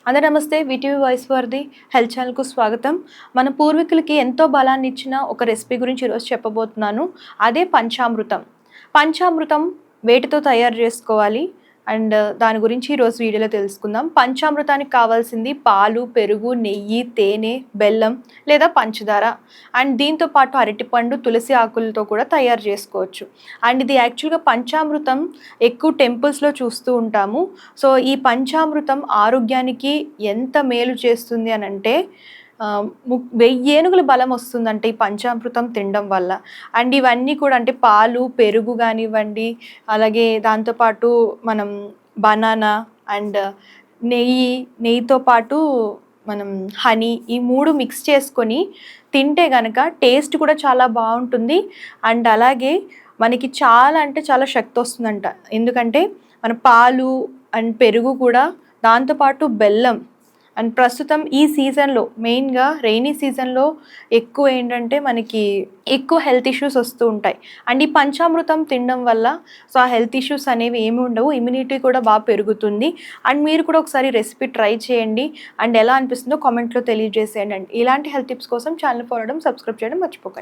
అందరూ నమస్తే. VTV voice వారిది హెల్త్ ఛానల్కు స్వాగతం. మన పూర్వీకులకి ఎంతో బలాన్ని ఇచ్చిన ఒక రెసిపీ గురించి ఈరోజు చెప్పబోతున్నాను. అదే పంచామృతం. పంచామృతం వేటితో తయారు చేసుకోవాలి అండ్ దాని గురించి ఈరోజు వీడియోలో తెలుసుకుందాం. పంచామృతానికి కావాల్సింది పాలు, పెరుగు, నెయ్యి, తేనె, బెల్లం లేదా పంచదార అండ్ దీంతో పాటు అరటిపండు, తులసి ఆకులతో కూడా తయారు చేసుకోవచ్చు. అండ్ ఇది యాక్చువల్గా పంచామృతం ఎక్కువ టెంపుల్స్లో చూస్తూ ఉంటాము. సో ఈ పంచామృతం ఆరోగ్యానికి ఎంత మేలు చేస్తుంది అని అంటే 1000 ఏనుగుల బలం వస్తుందంటే ఈ పంచామృతం తినడం వల్ల. అండ్ ఇవన్నీ కూడా అంటే పాలు, పెరుగు కానివ్వండి, అలాగే దాంతోపాటు మనం బనానా అండ్ నెయ్యితో పాటు మనం హనీ ఈ 3 మిక్స్ చేసుకొని తింటే కనుక టేస్ట్ కూడా చాలా బాగుంటుంది. అండ్ అలాగే మనకి చాలా అంటే చాలా శక్తి వస్తుందంట. ఎందుకంటే మన పాలు అండ్ పెరుగు కూడా, దాంతోపాటు బెల్లం అండ్ ప్రస్తుతం ఈ సీజన్లో మెయిన్గా రెయినీ సీజన్లో ఎక్కువ ఏంటంటే మనకి ఎక్కువ హెల్త్ ఇష్యూస్ వస్తూ ఉంటాయి. అండ్ ఈ పంచామృతం తినడం వల్ల సో ఆ హెల్త్ ఇష్యూస్ అనేవి ఏమి ఉండవు, ఇమ్యూనిటీ కూడా బాగా పెరుగుతుంది. అండ్ మీరు కూడా ఒకసారి రెసిపీ ట్రై చేయండి అండ్ ఎలా అనిపిస్తుందో కామెంట్లో తెలియజేసేయండి. అండ్ ఇలాంటి హెల్త్ టిప్స్ కోసం ఛానల్ ఫాలో అవడం, సబ్స్క్రైబ్ చేయడం మర్చిపోకండి.